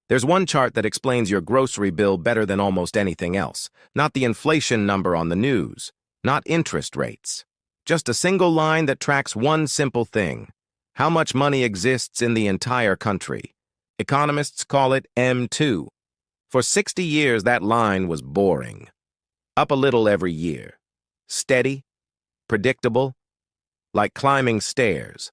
There's one chart that explains your grocery bill better than almost anything else. Not the inflation number on the news, not interest rates. Just a single line that tracks one simple thing: how much money exists in the entire country. Economists call it M2. For 60 years, that line was boring. Up a little every year. Steady, predictable, like climbing stairs.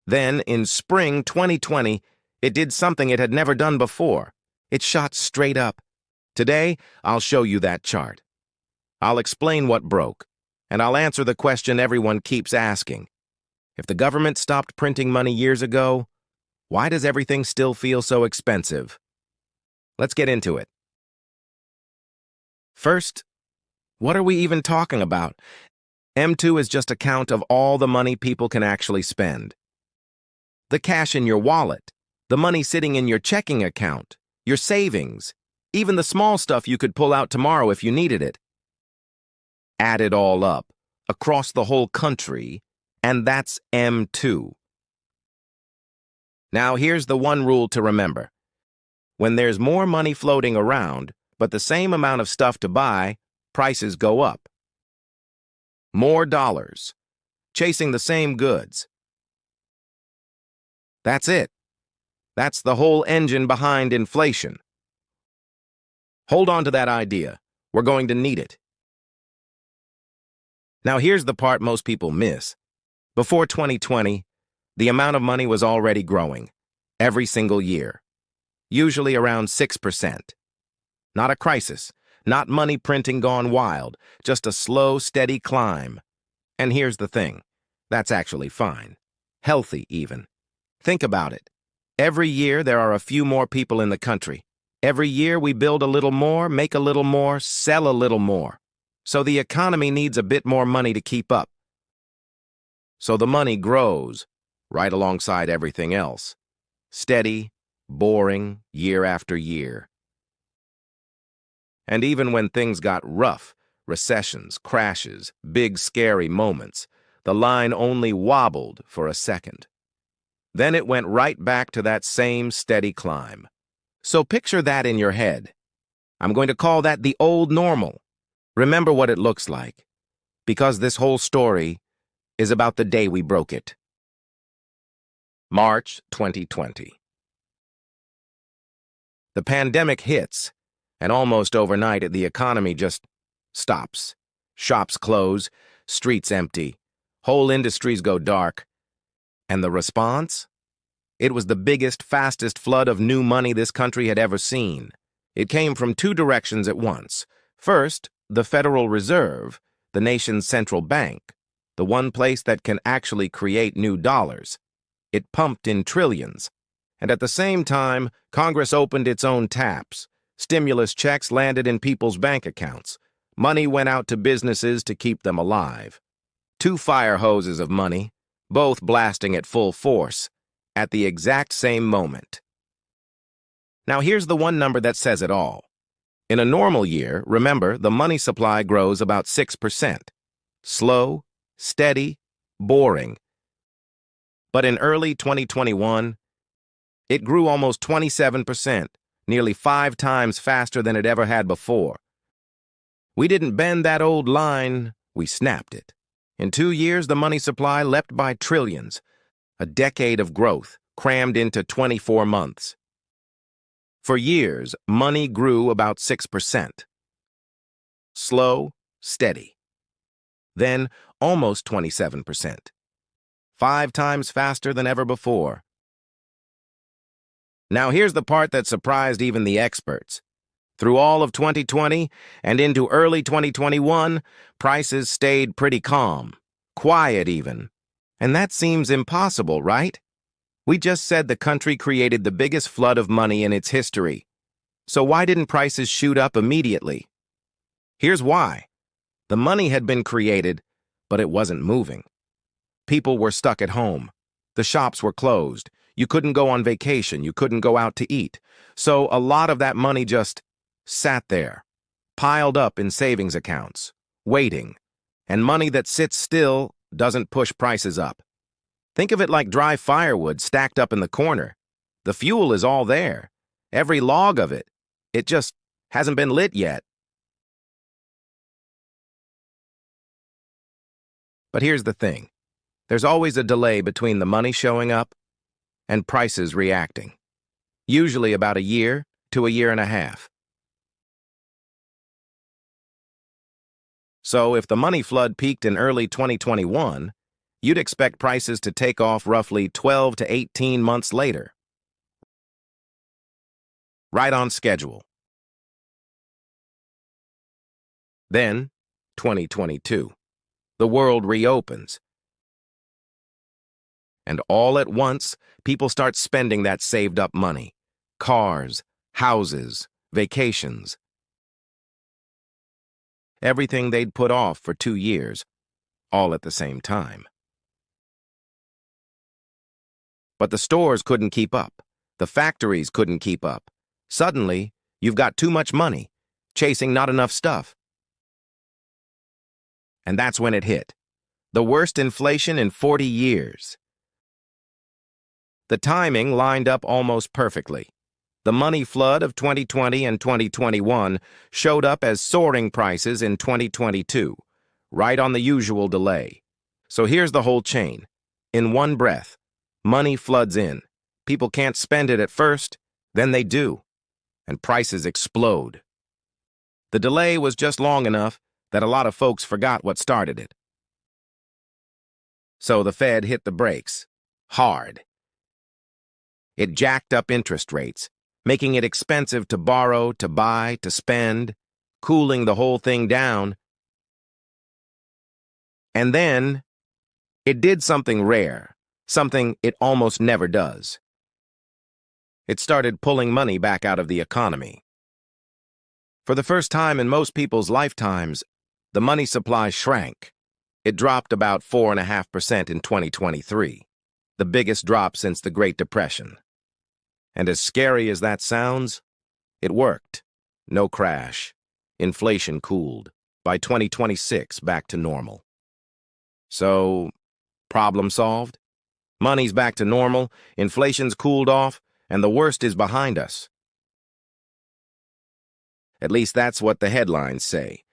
Then, in spring 2020, it did something it had never done before. It shot straight up. Today, I'll show you that chart. I'll explain what broke, and I'll answer the question everyone keeps asking. If the government stopped printing money years ago, why does everything still feel so expensive? Let's get into it. First, what are we even talking about? M2 is just a count of all the money people can actually spend. The cash in your wallet, the money sitting in your checking account, your savings, even the small stuff you could pull out tomorrow if you needed it. Add it all up, across the whole country, and that's M2. Now here's the one rule to remember. When there's more money floating around, but the same amount of stuff to buy, prices go up. More dollars, chasing the same goods. That's it. That's the whole engine behind inflation. Hold on to that idea. We're going to need it. Now here's the part most people miss. Before 2020, the amount of money was already growing, every single year, usually around 6%. Not a crisis, not money printing gone wild, just a slow, steady climb. And here's the thing, that's actually fine. Healthy, even. Think about it. Every year there are a few more people in the country. Every year we build a little more, make a little more, sell a little more. So the economy needs a bit more money to keep up. So the money grows, right alongside everything else. Steady, boring, year after year. And even when things got rough, recessions, crashes, big scary moments, the line only wobbled for a second. Then it went right back to that same steady climb. So picture that in your head. I'm going to call that the old normal. Remember what it looks like, because this whole story is about the day we broke it. March 2020. The pandemic hits, and almost overnight the economy just stops. Shops close, streets empty, whole industries go dark. And the response? It was the biggest, fastest flood of new money this country had ever seen. It came from two directions at once. First, the Federal Reserve, the nation's central bank, the one place that can actually create new dollars. It pumped in trillions. And at the same time, Congress opened its own taps. Stimulus checks landed in people's bank accounts. Money went out to businesses to keep them alive. Two fire hoses of money, both blasting at full force, at the exact same moment. Now here's the one number that says it all. In a normal year, remember, the money supply grows about 6%. Slow, steady, boring. But in early 2021, it grew almost 27%, nearly 5 times faster than it ever had before. We didn't bend that old line, we snapped it. In 2 years, the money supply leapt by trillions, a decade of growth crammed into 24 months. For years, money grew about 6%. Slow, steady. Then, almost 27%. 5 times faster than ever before. Now here's the part that surprised even the experts. Through all of 2020 and into early 2021, prices stayed pretty calm, quiet even. And that seems impossible, right? We just said the country created the biggest flood of money in its history. So why didn't prices shoot up immediately? Here's why. The money had been created, but it wasn't moving. People were stuck at home. The shops were closed. You couldn't go on vacation. You couldn't go out to eat. So a lot of that money just sat there, piled up in savings accounts, waiting. And money that sits still doesn't push prices up. Think of it like dry firewood stacked up in the corner. The fuel is all there. Every log of it. It just hasn't been lit yet. But here's the thing. There's always a delay between the money showing up and prices reacting. Usually about a year to a year and a half. So if the money flood peaked in early 2021, you'd expect prices to take off roughly 12 to 18 months later. Right on schedule. Then, 2022. The world reopens. And all at once, people start spending that saved-up money. Cars, houses, vacations. Everything they'd put off for 2 years, all at the same time. But the stores couldn't keep up. The factories couldn't keep up. Suddenly, you've got too much money, chasing not enough stuff. And that's when it hit. The worst inflation in 40 years. The timing lined up almost perfectly. The money flood of 2020 and 2021 showed up as soaring prices in 2022, right on the usual delay. So here's the whole chain. In one breath, money floods in. People can't spend it at first, then they do, and prices explode. The delay was just long enough that a lot of folks forgot what started it. So the Fed hit the brakes, hard. It jacked up interest rates, making it expensive to borrow, to buy, to spend, cooling the whole thing down. And then, it did something rare, something it almost never does. It started pulling money back out of the economy. For the first time in most people's lifetimes, the money supply shrank. It dropped about 4.5% in 2023, the biggest drop since the Great Depression. And as scary as that sounds, it worked. No crash. Inflation cooled. By 2026, back to normal. So, problem solved? Money's back to normal, inflation's cooled off, and the worst is behind us. At least that's what the headlines say.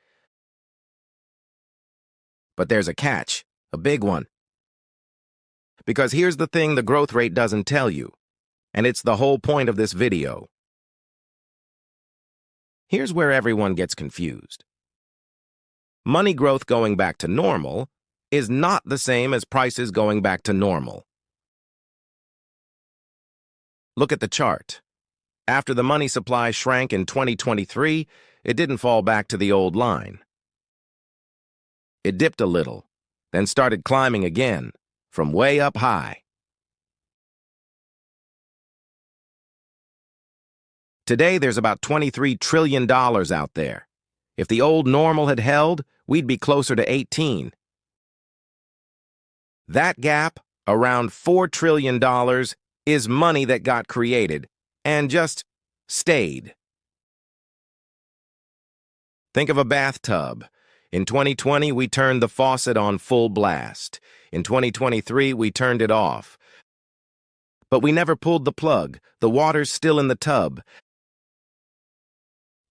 But there's a catch, a big one. Because here's the thing the growth rate doesn't tell you. And it's the whole point of this video. Here's where everyone gets confused. Money growth going back to normal is not the same as prices going back to normal. Look at the chart. After the money supply shrank in 2023, it didn't fall back to the old line. It dipped a little, then started climbing again, from way up high. Today, there's about $23 trillion out there. If the old normal had held, we'd be closer to 18. That gap, around $4 trillion, is money that got created and just stayed. Think of a bathtub. In 2020, we turned the faucet on full blast. In 2023, we turned it off. But we never pulled the plug. The water's still in the tub.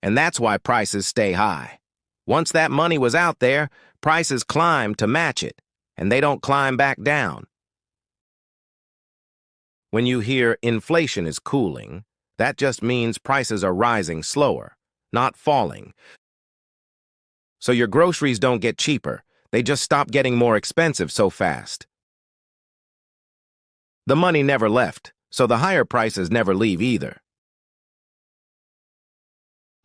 And that's why prices stay high. Once that money was out there, prices climb to match it, and they don't climb back down. When you hear inflation is cooling, that just means prices are rising slower, not falling. So your groceries don't get cheaper, they just stop getting more expensive so fast. The money never left, so the higher prices never leave either.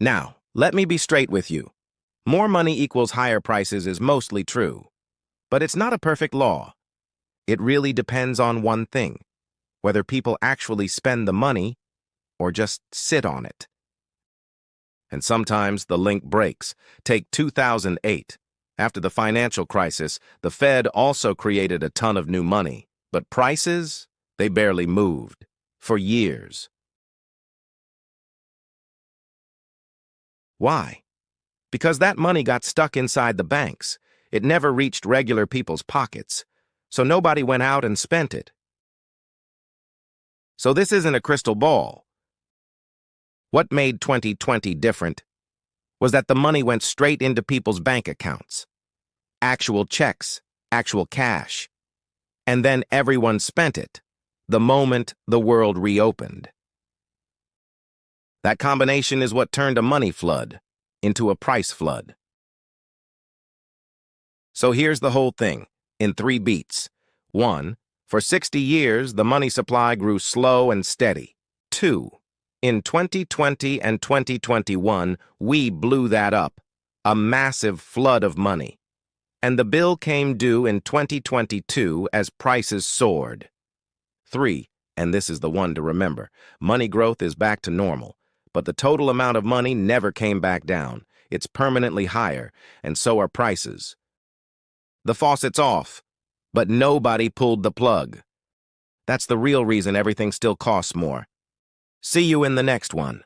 Now, let me be straight with you. More money equals higher prices is mostly true. But it's not a perfect law. It really depends on one thing, whether people actually spend the money or just sit on it. And sometimes the link breaks. Take 2008. After the financial crisis, the Fed also created a ton of new money. But prices, they barely moved. For years. Why? Because that money got stuck inside the banks. It never reached regular people's pockets. So nobody went out and spent it. So this isn't a crystal ball. What made 2020 different was that the money went straight into people's bank accounts. Actual checks, actual cash. And then everyone spent it the moment the world reopened. That combination is what turned a money flood into a price flood. So here's the whole thing, in 3 beats. 1. For 60 years, the money supply grew slow and steady. 2. In 2020 and 2021, we blew that up, a massive flood of money. And the bill came due in 2022 as prices soared. 3, and this is the one to remember, money growth is back to normal, but the total amount of money never came back down. It's permanently higher, and so are prices. The faucet's off, but nobody pulled the plug. That's the real reason everything still costs more. See you in the next one.